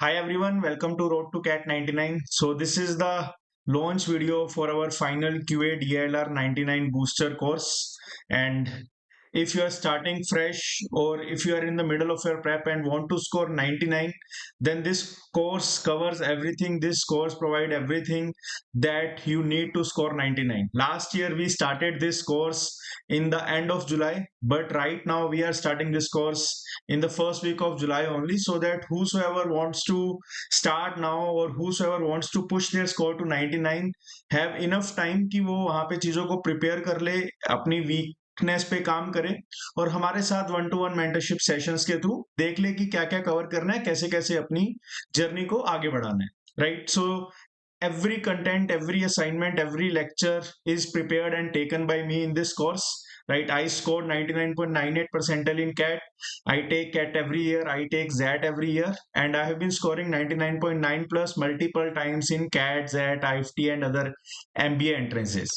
Hi everyone, welcome to Road to Cat 99. So this is the launch video for our final QA DLR 99 booster course. And if you are starting fresh or if you are in the middle of your prep and want to score 99, then this course covers everything. This course provide everything that you need to score 99. Last year we started this course in the end of July, but right now we are starting this course in the first week of July only, so that whosoever wants to start now or whosoever wants to push their score to 99 have enough time कि वो वहां पे चीजों को prepare कर ले, अपनी weakness पे काम करे और हमारे साथ 1-to-1 मेंटरशिप सेशंस के थ्रू देख ले कि क्या क्या कवर करना है, कैसे कैसे अपनी जर्नी को आगे बढ़ाना है, right? So every content, every assignment, every lecture is prepared and taken by me in this course, right? I scored 99.98 percentile in CAT. I take CAT every year, I take ZAT every year, and I have been scoring 99.9 plus multiple times in CAT, ZAT, IFT and other MBA entrances.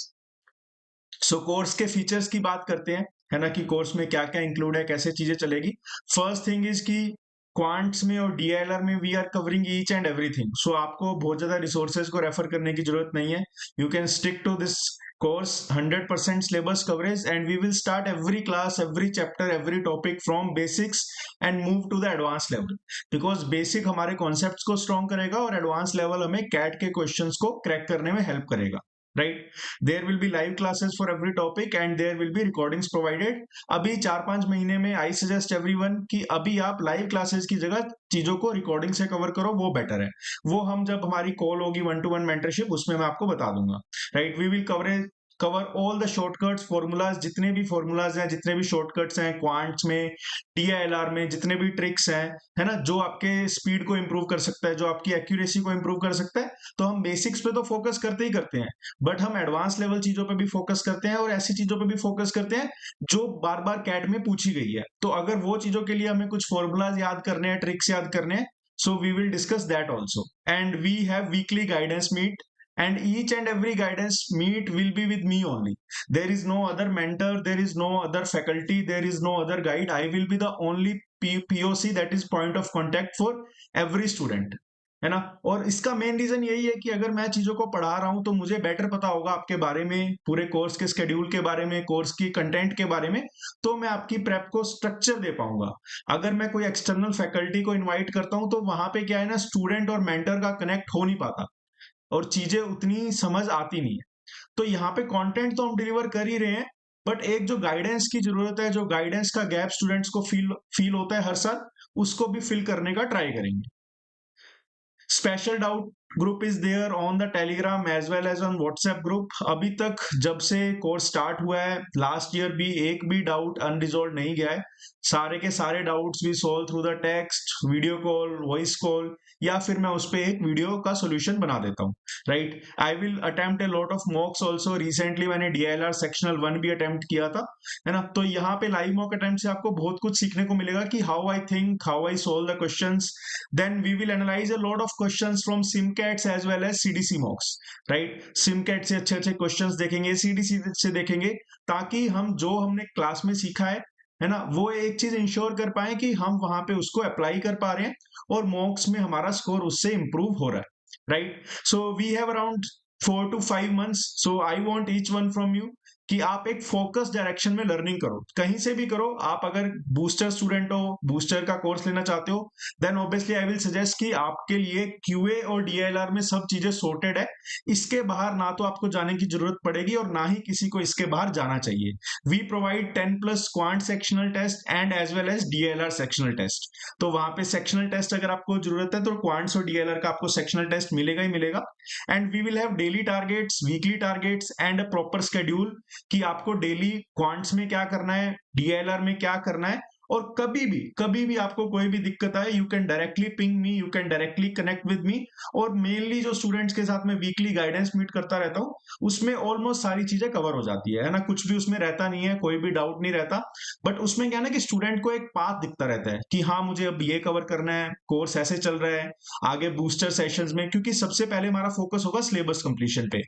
So course के features की बात करते हैं, है ना, कि course में क्या क्या इंक्लूड है, कैसे चीजें चलेगी. फर्स्ट थिंग इज कि क्वांट्स में और डीएलआर में we are covering each and everything. So आपको बहुत ज्यादा रिसोर्सेज को रेफर करने की जरूरत नहीं है. You can stick to this course 100% syllabus coverage, and we will start every class, every chapter, every topic from basics and move to the advanced level, because basic हमारे concepts को strong करेगा और advanced level हमें CAT के questions को crack करने में help करेगा, right? There will be live classes for every topic and there will be recordings provided. अभी 4-5 महीने में I suggest everyone कि अभी आप live classes की जगह चीजों को रिकॉर्डिंग से कवर करो, वो बेटर है. वो हम जब हमारी कॉल होगी 1-to-1 मेंटरशिप, उसमें मैं आपको बता दूंगा, right? We will cover all the shortcuts, formulas, जितने भी फॉर्मूलाज हैं, जितने भी शॉर्टकट्स हैं क्वांट्स में, डीआईएलआर में, जितने भी ट्रिक्स हैं, है ना, जो आपके स्पीड को इंप्रूव कर सकता है, जो आपकी एक्यूरेसी को इंप्रूव कर सकता है. तो हम बेसिक्स पे तो फोकस करते ही करते हैं, बट हम एडवांस लेवल चीजों पे भी फोकस करते हैं और ऐसी चीजों पे भी फोकस करते हैं जो बार बार कैट में पूछी गई है. तो अगर वो चीजों के लिए हमें कुछ फॉर्मूलाज याद करने हैं, ट्रिक्स याद करने हैं, so we will discuss that also. And we have weekly guidance meet, and each and every guidance meet will be with me only. There is no other mentor, there is no other faculty, there is no other guide. I will be the only POC, that is point of contact for every student, है ना. और इसका main reason यही है कि अगर मैं चीजों को पढ़ा रहा हूं तो मुझे बेटर पता होगा आपके बारे में, पूरे कोर्स के स्केड्यूल के बारे में, कोर्स की कंटेंट के बारे में, तो मैं आपकी प्रेप को स्ट्रक्चर दे पाऊंगा. अगर मैं कोई एक्सटर्नल फैकल्टी को इनवाइट करता हूं तो वहां पे क्या है ना, स्टूडेंट और मेंटर का कनेक्ट हो नहीं पाता और चीजें उतनी समझ आती नहीं है. तो यहाँ पे कंटेंट तो हम डिलीवर कर ही रहे हैं, बट एक जो गाइडेंस की जरूरत है, जो गाइडेंस का गैप स्टूडेंट्स को फील होता है हर साल, उसको भी फिल करने का ट्राई करेंगे. Special doubt group is there on the Telegram as well as on WhatsApp group. अभी तक जब से कोर्स स्टार्ट हुआ है, लास्ट ईयर भी एक भी डाउट अनरिजॉल्व नहीं गया है. सारे के सारे डाउट्स भी solve through the text, video call, voice call, या फिर मैं उस पर एक वीडियो का सोल्यूशन बना देता हूँ, right? I will attempt A lot of मॉक्स also. Recently मैंने डीएलआर सेक्शनल 1 भी अटेम्प्ट किया था, है ना. तो यहाँ पे लाइव मॉक अटेम्प्ट से आपको बहुत कुछ सीखने को मिलेगा कि how I think, how I solve the questions. Then we will analyse a lot of questions from SimCATs as well as CDC mocks, right? SimCAT से अच्छे अच्छे क्वेश्चंस देखेंगे, सीडीसी से देखेंगे, ताकि हम जो हमने क्लास में सीखा है ना, वो एक चीज इंश्योर कर पाए कि हम वहां पे उसको अप्लाई कर पा रहे हैं और मॉक्स में हमारा स्कोर उससे इंप्रूव हो रहा है, right? So we have around 4 to 5 months. So I want each one from you कि आप एक फोकस डायरेक्शन में लर्निंग करो, कहीं से भी करो. आप अगर बूस्टर स्टूडेंट हो, बूस्टर का कोर्स लेना चाहते हो, then obviously I will suggest कि आपके लिए क्यूए और डीएलआर में सब चीजें सॉर्टेड है. इसके बाहर ना तो आपको जाने की जरूरत पड़ेगी और ना ही किसी को इसके बाहर जाना चाहिए. We provide 10+ quant sectional test and as well as DLR sectional test. तो वहां पे सेक्शनल टेस्ट अगर आपको जरूरत है तो क्वांट्स और डीएलआर का आपको सेक्शनल टेस्ट मिलेगा ही मिलेगा. And we will have daily targets, weekly targets and a proper schedule कि आपको डेली क्वांट्स में क्या करना है, डीएलआर में क्या करना है. और कभी भी आपको कोई भी दिक्कत आए, you can directly ping me, you can directly connect with me. और मेनली जो स्टूडेंट्स के साथ में वीकली गाइडेंस मीट करता रहता हूँ, उसमें ऑलमोस्ट सारी चीजें कवर हो जाती है ना. कुछ भी उसमें रहता नहीं है, कोई भी डाउट नहीं रहता, बट उसमें क्या है ना कि स्टूडेंट को एक पाथ दिखता रहता है कि हाँ मुझे अब ये कवर करना है, कोर्स ऐसे चल रहा है, आगे बूस्टर सेशंस में. क्योंकि सबसे पहले हमारा फोकस होगा सिलेबस कंप्लीशन पे,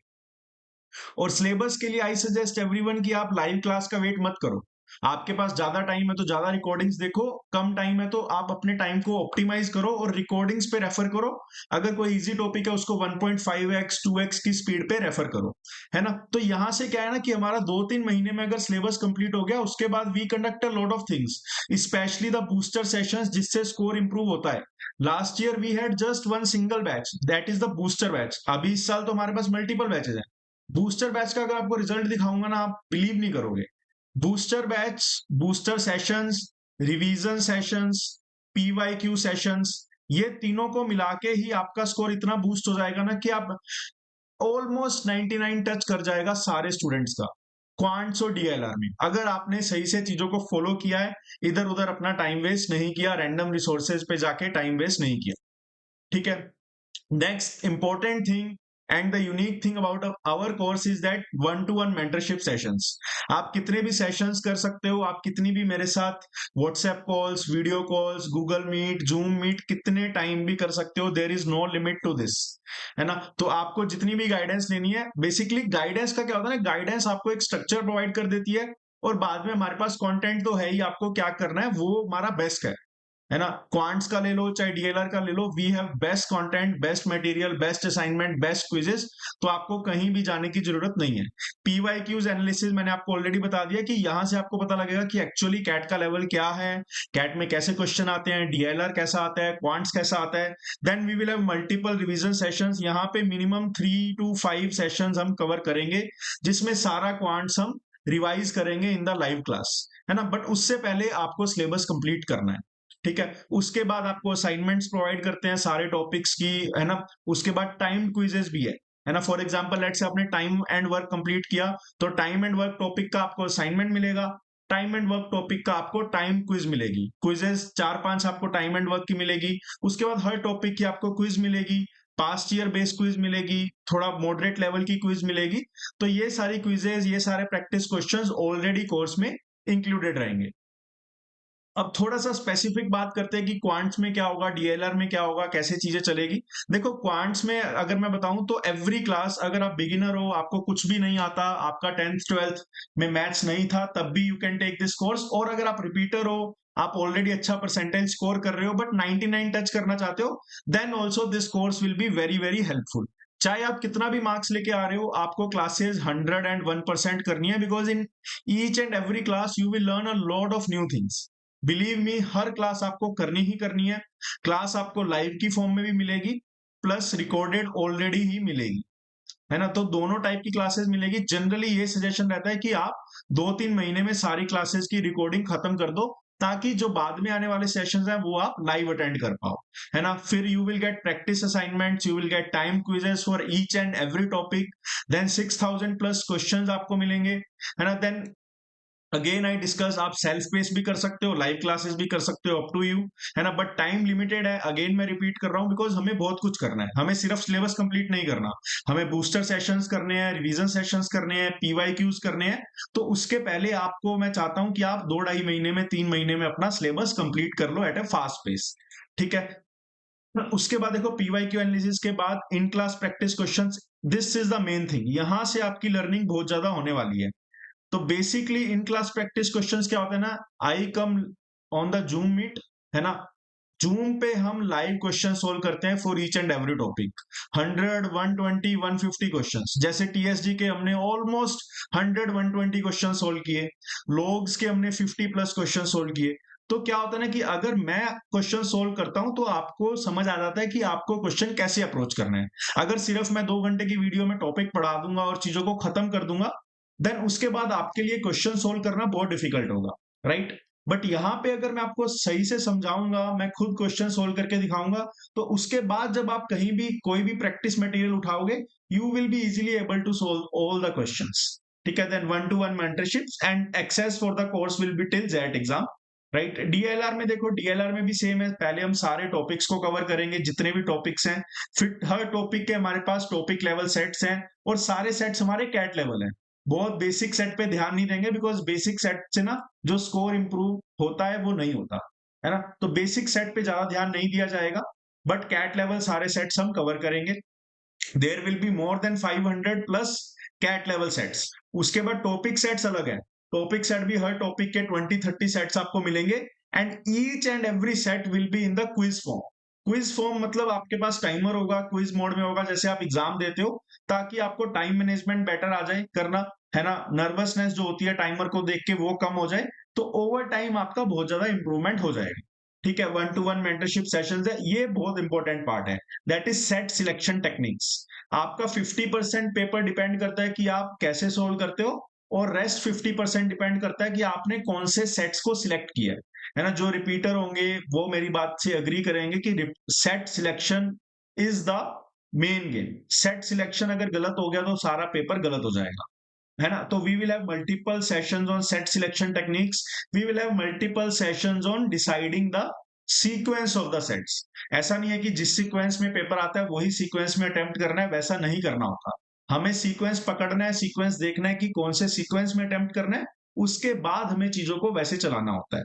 और सिलेबस के लिए आई सजेस्ट एवरीवन कि आप लाइव क्लास का वेट मत करो. आपके पास ज्यादा टाइम है तो ज्यादा रिकॉर्डिंग्स देखो, कम टाइम है तो आप अपने टाइम को ऑप्टिमाइज करो और रिकॉर्डिंग्स पे रेफर करो। अगर कोई इजी टॉपिक है उसको 1.5x 2x की स्पीड पे रेफर करो, है ना। तो यहां से क्या है ना कि हमारा 2-3 महीने में अगर सिलेबस कंप्लीट हो गया, उसके बाद we conduct a lot of things, specially the booster sessions, जिससे स्कोर इंप्रूव होता है। Last year we had just one single batch, that is the booster batch. अभी इस साल तो हमारे पास मल्टीपल बैचेज हैं। बूस्टर बैच का अगर आपको रिजल्ट दिखाऊंगा ना, आप बिलीव नहीं करोगे। Booster batch, booster sessions, revision sessions, PYQ sessions, ये तीनों को मिला के ही आपका स्कोर इतना बूस्ट हो जाएगा ना कि आप ऑलमोस्ट 99 टच कर जाएगा सारे स्टूडेंट्स का, क्वांट्स और डीएलआर में, अगर आपने सही से चीजों को फॉलो किया है, इधर उधर अपना टाइम वेस्ट नहीं किया, रैंडम रिसोर्सेज पे जाके टाइम वेस्ट नहीं किया। ठीक है। Next important thing and the unique thing about our course is that one-to-one mentorship sessions. आप कितने भी सेशंस कर सकते हो, आप कितनी भी मेरे साथ WhatsApp calls, video calls, Google Meet, Zoom meet, कितने टाइम भी कर सकते हो। There is no limit to this, है ना। तो आपको जितनी भी गाइडेंस लेनी है, बेसिकली गाइडेंस का क्या होता है ना, गाइडेंस आपको एक स्ट्रक्चर प्रोवाइड कर देती है और बाद में हमारे पास कंटेंट तो है ही, आपको क्या करना है वो हमारा बेस्ट है ना। क्वांट्स का ले लो चाहे डीएलआर का ले लो, we have best content, best material, best assignment, best quizzes, तो आपको कहीं भी जाने की जरूरत नहीं है। पीवाईक्यूज एनालिसिस मैंने आपको ऑलरेडी बता दिया कि यहां से आपको पता लगेगा कि एक्चुअली कैट का लेवल क्या है, कैट में कैसे क्वेश्चन आते हैं, डीएलआर कैसा आता है, क्वांट्स कैसा आता है। Then we will have multiple revision sessions, यहाँ पे मिनिमम 3 to 5 सेशंस हम कवर करेंगे, जिसमें सारा क्वांट्स हम रिवाइज करेंगे इन द लाइव क्लास, है ना। बट उससे पहले आपको सिलेबस कंप्लीट करना है, ठीक है। उसके बाद आपको असाइनमेंट्स प्रोवाइड करते हैं सारे टॉपिक्स की, है ना। उसके बाद टाइम क्विजेस भी है ना। फॉर एग्जांपल लेट्स से आपने टाइम एंड वर्क कंप्लीट किया, तो टाइम एंड वर्क टॉपिक का आपको असाइनमेंट मिलेगा, टाइम एंड वर्क टॉपिक का आपको टाइम क्विज मिलेगी, क्विजेस 4-5 आपको टाइम एंड वर्क की मिलेगी। उसके बाद हर टॉपिक की आपको क्विज मिलेगी, पास्ट ईयर बेस्ड क्विज मिलेगी, थोड़ा मॉडरेट लेवल की क्विज मिलेगी। तो ये सारी क्विजेस, ये सारे प्रैक्टिस क्वेश्चंस ऑलरेडी कोर्स में इंक्लूडेड रहेंगे। अब थोड़ा सा स्पेसिफिक बात करते हैं कि क्वांट्स में क्या होगा, डीएलआर में क्या होगा, कैसे चीजें चलेगी। देखो क्वांट्स में अगर मैं बताऊं तो एवरी क्लास, अगर आप बिगिनर हो, आपको कुछ भी नहीं आता, आपका 10th 12th में मैथ्स नहीं था, तब भी you can take this course. और अगर आप रिपीटर हो, आप ऑलरेडी अच्छा परसेंटेज स्कोर कर रहे हो बट 99 टच करना चाहते हो, then also this course will be very very helpful. चाहे आप कितना भी मार्क्स लेके आ रहे हो, आपको क्लासेस 101% करनी है, because in each and every class you will learn a lot of new things. Believe me, her class आपको करनी ही करनी है। क्लास आपको लाइव की फॉर्म में भी मिलेगी, प्लस रिकॉर्डेड ऑलरेडी ही मिलेगी, है ना। तो दोनों टाइप की क्लासेस मिलेगी। जनरली ये सजेशन रहता है कि आप 2-3 महीने में सारी क्लासेस की रिकॉर्डिंग खत्म कर दो, ताकि जो बाद में आने वाले सेशंस हैं वो आप लाइव अटेंड कर पाओ, है ना। फिर you will get practice assignments, you will get time quizzes for each and every topic, then 6000 plus questions आपको मिलेंगे, है ना। देन अगेन आई डिस्कस, आप सेल्फ पेस भी कर सकते हो, लाइव क्लासेस भी कर सकते हो, अप टू यू, है ना। बट टाइम लिमिटेड है, अगेन मैं रिपीट कर रहा हूं, बिकॉज हमें बहुत कुछ करना है। हमें सिर्फ सिलेबस कंप्लीट नहीं करना, हमें बूस्टर सेशंस करने हैं, रिवीजन सेशंस करने हैं, पीवाईक्यूज करने हैं। तो उसके पहले आपको मैं चाहता हूं कि आप 2-2.5 महीने में, 3 महीने में अपना सिलेबस कंप्लीट कर लो एट ए फास्ट पेस, ठीक है। उसके बाद देखो पीवाईक्यू एनालिसिस के बाद इन class practice questions, this is the main thing, यहां से आपकी लर्निंग बहुत ज्यादा होने वाली है। तो basically in class practice questions क्या होते हैं ना, I come on the Zoom meet, है ना। जूम पे हम लाइव क्वेश्चन सोल्व करते हैं for each and every topic, 100, 120, 150 questions. जैसे टीएसडी के हमने ऑलमोस्ट 100, 120 क्वेश्चन सोल्व किए, लोग्स के हमने 50+ क्वेश्चन सोल्व किए। तो क्या होता है ना कि अगर मैं क्वेश्चन सोल्व करता हूं तो आपको समझ आ जाता है कि आपको क्वेश्चन कैसे अप्रोच करना है। अगर सिर्फ मैं 2 घंटे की वीडियो में टॉपिक पढ़ा दूंगा और चीजों को खत्म कर दूंगा, देन उसके बाद आपके लिए क्वेश्चन सोल्व करना बहुत डिफिकल्ट होगा, राइट। बट यहाँ पे अगर मैं आपको सही से समझाऊंगा, मैं खुद क्वेश्चन सोल्व करके दिखाऊंगा, तो उसके बाद जब आप कहीं भी कोई भी प्रैक्टिस मटेरियल उठाओगे, you will be easily able to solve all the questions, ठीक है। Then 1-to-1 mentorships and access for the course will be till XAT exam, right. DLR में देखो, डीएलआर में भी सेम है, पहले हम सारे टॉपिक्स को कवर करेंगे, जितने भी टॉपिक्स हैं, फिर हर टॉपिक के हमारे पास टॉपिक लेवल सेट्स हैं, और सारे सेट्स हमारे कैट लेवल हैं। बहुत बेसिक सेट पे ध्यान नहीं देंगे, बिकॉज बेसिक सेट से ना जो स्कोर इंप्रूव होता है वो नहीं होता, है ना। तो बेसिक सेट पे ज्यादा ध्यान नहीं दिया जाएगा, बट कैट लेवल सारे सेट्स हम कवर करेंगे। There will be more than 500+ CAT level sets. उसके बाद टॉपिक सेट्स अलग है, टॉपिक सेट भी हर टॉपिक के 20-30 सेट्स आपको मिलेंगे and each and every set will be in the quiz form. Quiz form मतलब आपके पास टाइमर होगा, क्विज मोड में होगा, जैसे आप एग्जाम देते हो, ताकि आपको टाइम मैनेजमेंट बेटर आ जाए करना, है ना, नर्वसनेस जो होती है टाइमर को देख के वो कम हो जाए, तो ओवर टाइम आपका बहुत ज्यादा इंप्रूवमेंट हो जाएगा। ठीक है, 1-to-1 मेंटरशिप सेशंस है, ये बहुत इंपॉर्टेंट पार्ट है, that is set selection techniques. आपका 50% पेपर डिपेंड करता है कि आप कैसे सोल्व करते हो, और रेस्ट 50% डिपेंड करता है कि आपने कौन से सेट्स को सिलेक्ट किया है ना। जो रिपीटर होंगे वो मेरी बात से अग्री करेंगे कि set selection is the main game. Set selection अगर गलत हो गया तो सारा पेपर गलत हो जाएगा, है ना। तो we will have multiple sessions on set selection techniques, we will have multiple sessions on deciding the sequence of the sets. ऐसा नहीं है कि जिस सीक्वेंस में पेपर आता है वही सीक्वेंस में अटेम्प्ट करना है, वैसा नहीं करना होता। हमें सीक्वेंस पकड़ना है, सीक्वेंस देखना है कि कौन से सीक्वेंस में अटेम्प्ट करना है, उसके बाद हमें चीजों को वैसे चलाना होता है।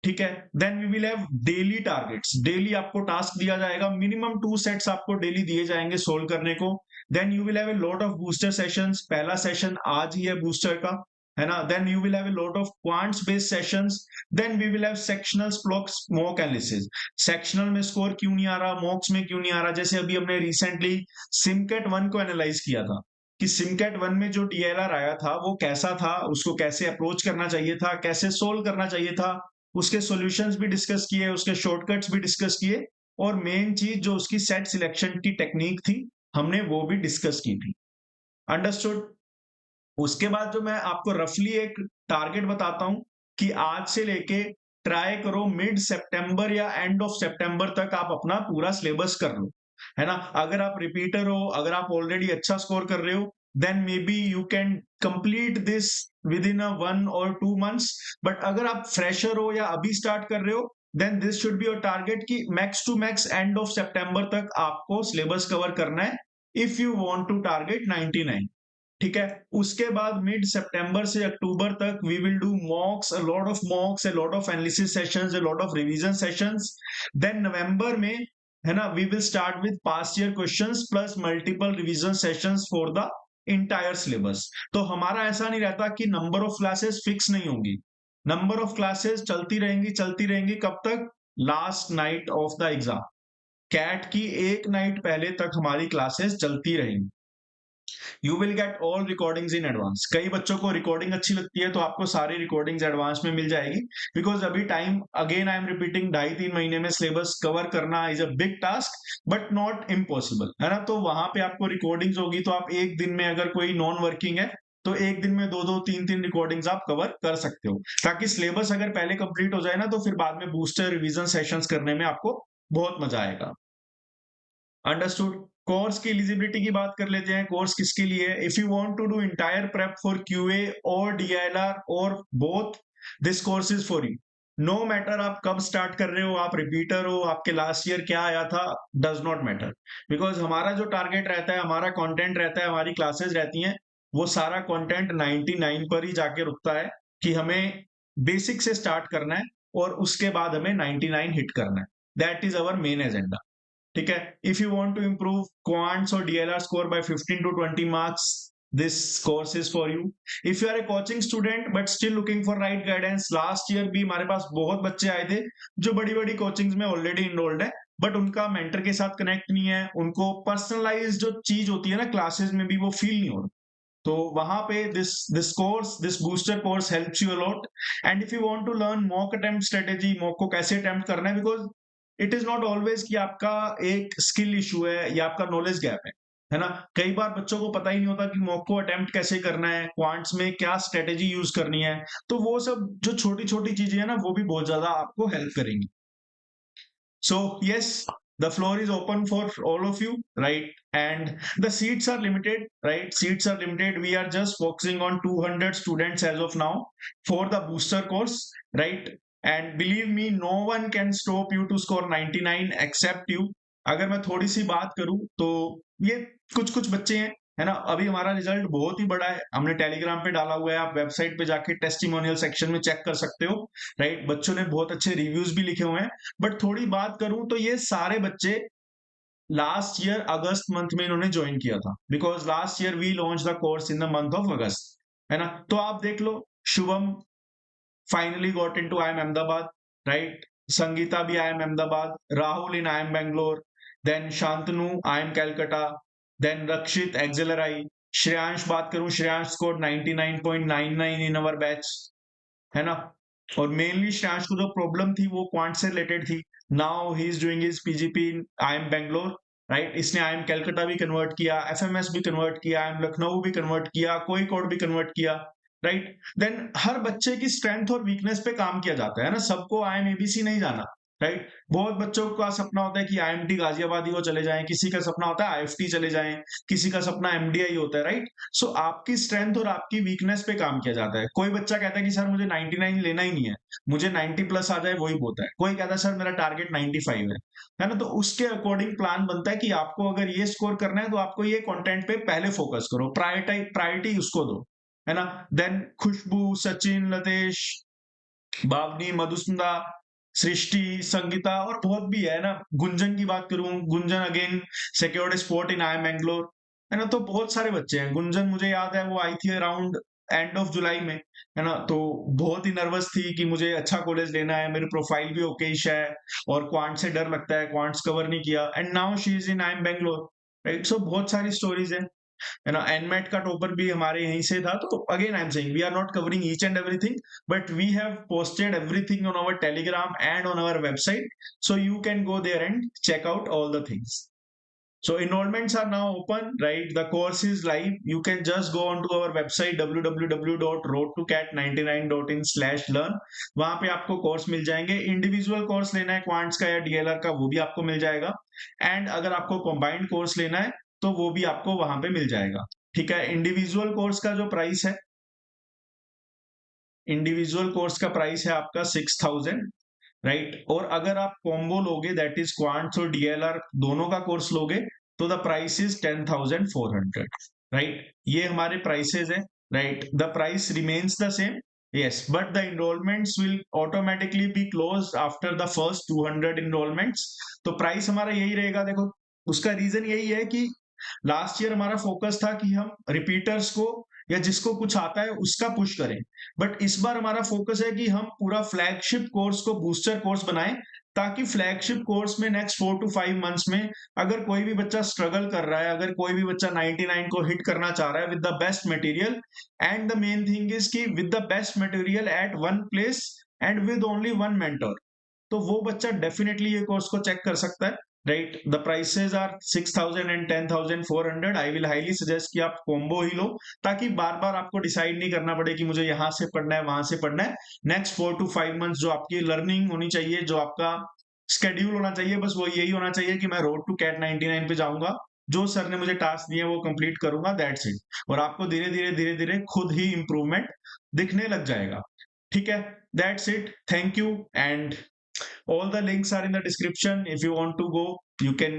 ठीक है, then we will have daily targets. Daily आपको टास्क दिया जाएगा, मिनिमम 2 सेट्स आपको डेली दिए जाएंगे सोल्व करने को। Then you will have a lot of booster sessions, पहला सेशन आज ही है बूस्टर का, है ना। Then you will have a lot of quants based sessions. Then we will have sectionals, blocks, mock analysis. Sectional में स्कोर क्यों नहीं आ रहा, मॉक्स में क्यों नहीं आ रहा, जैसे अभी हमने रिसेंटली सिमकेट 1 को एनालाइज किया था कि सिमकेट 1 में जो DLR आया था वो कैसा था, उसको कैसे अप्रोच करना चाहिए था, कैसे सोल्व करना चाहिए था, उसके सॉल्यूशंस भी डिस्कस किए, उसके शॉर्टकट्स भी डिस्कस किए, और मेन चीज जो उसकी सेट सिलेक्शन की टेक्निक थी हमने वो भी डिस्कस की थी। अंडरस्टूड। उसके बाद जो मैं आपको रफली एक टारगेट बताता हूं कि आज से लेके ट्राई करो मिड सितंबर या एंड ऑफ सितंबर तक आप अपना पूरा सिलेबस कर लो, है ना। अगर आप रिपीटर हो, अगर आप ऑलरेडी अच्छा स्कोर कर रहे हो, then may be you can complete this within 1 or 2 months। But अगर आप फ्रेशर हो या अभी स्टार्ट कर रहे हो, then this should be your target कि max to max end of सितंबर तक आपको सिलेबस कवर करना है, if you want to target 99। ठीक है, उसके बाद मिड सितंबर से अक्टूबर तक we will do mocks, a lot of mocks, a lot of analysis sessions, a lot of revision sessions. Then नवंबर में, है ना, we will start with past year questions plus multiple revision sessions for the entire syllabus. तो हमारा ऐसा नहीं रहता कि नंबर ऑफ क्लासेस फिक्स नहीं होंगी, नंबर ऑफ क्लासेस चलती रहेंगी, चलती रहेंगी, कब तक, last night of the exam. CAT की एक नाइट पहले तक हमारी क्लासेस चलती रहेंगी। You will get all recordings in advance. कई बच्चों को रिकॉर्डिंग अच्छी लगती है तो आपको सारी रिकॉर्डिंग्स एडवांस में मिल जाएगी, बिकॉज अभी time, again I am repeating, 2.5-3 महीने में सिलेबस कवर करना is a big task but not impossible, है ना। तो वहां पे आपको रिकॉर्डिंग्स होगी, तो आप एक दिन में, अगर कोई नॉन वर्किंग है तो एक दिन में 2-2, 3-3 रिकॉर्डिंग्स आप कवर कर सकते हो, ताकि सिलेबस अगर पहले कंप्लीट हो जाए ना, तो फिर बाद में बूस्टर रिवीजन सेशंस करने में आपको बहुत मजा आएगा। अंडरस्टूड। कोर्स की एलिजिबिलिटी की बात कर लेते हैं। कोर्स किसके लिए है? If you want to do entire prep for QA और DLR और both, this course is for you. No matter आप कब स्टार्ट कर रहे हो, आप रिपीटर हो, आपके लास्ट ईयर क्या आया था, डज नॉट मैटर, बिकॉज हमारा जो टारगेट रहता है, हमारा कंटेंट रहता है, हमारी क्लासेस रहती हैं, वो सारा कंटेंट 99 पर ही जाके रुकता है कि हमें बेसिक से स्टार्ट करना है और उसके बाद हमें 99 हिट करना है। That is our main agenda. ठीक है, if you want to improve quants और DLR score by 15 to 20 marks, this course is for you. If you are a coaching student but still looking for right guidance, last year भी हमारे पास बहुत बच्चे आए थे जो बड़ी बड़ी कोचिंग्स में ऑलरेडी इनरोल्ड है, बट उनका मेंटर के साथ कनेक्ट नहीं है, उनको पर्सनलाइज जो चीज होती है ना क्लासेस में भी, वो फील नहीं हो रहा। तो वहां पे this course, this booster course helps you a lot. And if you want to learn mock attempt strategy, mock को कैसे अटेम्प्ट करना है, because it is not always कि आपका एक स्किल इशू है या आपका नॉलेज गैप है ना। कई बार बच्चों को पता ही नहीं होता कि मॉक को अटेम्प्ट कैसे करना है, क्वांट्स में क्या स्ट्रेटेजी यूज करनी है, तो वो सब जो छोटी छोटी चीजें हैं ना, वो भी बहुत ज्यादा आपको हेल्प करेंगी। So yes, the floor is open for all of you, right? And the seats are limited, right? Seats are limited. We are just focusing on 200 students as of now for the booster course, right? And believe me, no one can stop you to score 99 except you. अगर मैं थोड़ी सी बात करूं तो ये कुछ कुछ बच्चे हैं, है ना। अभी हमारा रिजल्ट बहुत ही बड़ा है, हमने टेलीग्राम पे डाला हुआ है, आप वेबसाइट पे जाके टेस्टिमोनियल सेक्शन में चेक कर सकते हो, राइट। बच्चों ने बहुत अच्छे रिव्यूज भी लिखे हुए हैं। बट थोड़ी बात करूं तो ये सारे बच्चे लास्ट ईयर अगस्त मंथ में इन्होंने ज्वाइन किया था, because last year we launch the course in the month of August, है ना। तो आप देख लो, Shubham finally got into IIM Ahmedabad, right? Sangeeta bhi IIM Ahmedabad, Rahul in IIM Bangalore, then Shantanu IIM Calcutta, then Rakshit XLRI, Shreyansh बात करूं, Shreyansh score 99.99 इन अवर batch, है ना? और मेनली श्रेयांश को जो प्रॉब्लम थी वो क्वांट से रिलेटेड थी. Now he is doing his PGP in IIM Bangalore, right? इसने आईएम कलकत्ता भी कन्वर्ट किया, एफएमएस भी कन्वर्ट किया, आईएम लखनऊ भी कन्वर्ट किया, कोई कोड भी कन्वर्ट किया, राइट? देन हर बच्चे की स्ट्रेंथ और वीकनेस पे काम किया जाता है ना, सबको आईएम एबीसी नहीं जाना, राइट? बहुत बच्चों का सपना होता है कि आईएमटी गाजियाबाद ही वो चले जाएं, किसी का सपना होता है आईएफटी चले जाएं, किसी का सपना एमडीआई होता है, राइट? सो आपकी स्ट्रेंथ और आपकी वीकनेस पे काम किया जाता है. कोई बच्चा कहता है कि सर मुझे 99 लेना ही नहीं है, मुझे 90 प्लस आ जाए वही बहुत है. कोई कहता है सर मेरा टारगेट 95 है ना? तो उसके अकॉर्डिंग प्लान बनता है कि आपको अगर ये स्कोर करना है तो आपको ये कंटेंट पे पहले फोकस करो, प्रायोरिटी उसको दो, है ना? देन खुशबू, सचिन, लतेश, बावनी, मधुस्मिता, सृष्टि, संगीता और बहुत भी है ना. गुंजन की बात करूं, Gunjan again secured spot in I Mangalore, है ना? तो बहुत सारे बच्चे हैं. गुंजन मुझे याद है वो आई थी अराउंड एंड ऑफ जुलाई में, है ना? तो बहुत ही नर्वस थी कि मुझे अच्छा कॉलेज लेना है, मेरी प्रोफाइल भी ओकेश है और क्वांट से डर लगता है, क्वांट्स कवर नहीं किया, and now she is in I am Bangalore, right? So बहुत सारी स्टोरीज है ना. एनमेट का टॉपर भी हमारे यहीं से था. तो again I am saying we are not covering each and everything, but we have posted everything on our Telegram and on our website, so you can go there and check out all the things. So enrollments are now open, right? The course is live. You can just go onto our website www.roadtocat99.in/learn. वहां पे आपको course मिल जाएंगे. Individual course लेना है quants का या DLR का, वो भी आपको मिल जाएगा. एंड अगर आपको कंबाइंड कोर्स लेना है तो वो भी आपको वहां पे मिल जाएगा. ठीक है. इंडिविजुअल कोर्स का जो प्राइस है, इंडिविजुअल कोर्स का प्राइस है आपका 6000, राइट? और अगर आप कॉम्बो लोगे, दैट इज क्वांट्स और डीएलआर दोनों का कोर्स लोगे, तो द प्राइस इज 10,400, राइट? ये हमारे प्राइसेस है, right? The price remains the same, yes, but the enrollments will automatically be closed after the first 200 enrollments. तो प्राइस हमारा यही रहेगा. देखो उसका रीजन यही है कि लास्ट ईयर हमारा फोकस था कि हम रिपीटर्स को या जिसको कुछ आता है उसका पुश करें, बट इस बार हमारा फोकस है कि हम पूरा फ्लैगशिप कोर्स को बूस्टर कोर्स बनाएं, ताकि फ्लैगशिप कोर्स में नेक्स्ट 4 to 5 मंथ्स में अगर कोई भी बच्चा स्ट्रगल कर रहा है, अगर कोई भी बच्चा 99 को हिट करना चाह रहा है with the best material, and the main thing is कि with the best material at one place and with only one mentor, तो वो बच्चा डेफिनेटली ये कोर्स को चेक कर सकता है, right? The prices are 6000 and 10,400. I will highly suggest कि आप कॉम्बो ही लो, ताकि बार बार आपको डिसाइड नहीं करना पड़े कि मुझे यहां से पढ़ना है वहां से पढ़ना है. नेक्स्ट 4 to 5 मंथ्स जो आपकी लर्निंग होनी चाहिए, जो आपका स्केड्यूल होना चाहिए, बस वो यही होना चाहिए कि मैं रोड टू कैट 99 पे जाऊंगा, जो सर ने मुझे टास्क दिए वो कंप्लीट करूंगा, दैट्स इट. और आपको धीरे धीरे खुद ही इंप्रूवमेंट दिखने लग जाएगा. ठीक है. That's it. Thank you. And all the links are in the description. If you want to go, you can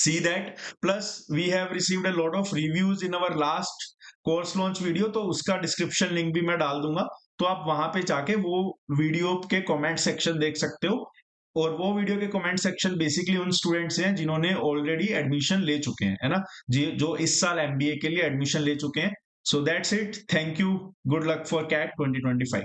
see that. Plus we have received a lot of reviews in our last course launch video, तो उसका description link भी मैं डाल दूंगा, तो आप वहां पे जाके वो वीडियो के कमेंट सेक्शन देख सकते हो. और वो वीडियो के कमेंट सेक्शन बेसिकली उन स्टूडेंट्स हैं जिन्होंने ऑलरेडी एडमिशन ले चुके हैं, है ना, जो इस साल एमबीए के लिए एडमिशन ले चुके हैं. So that's it. Thank you. Good luck for CAT 2025.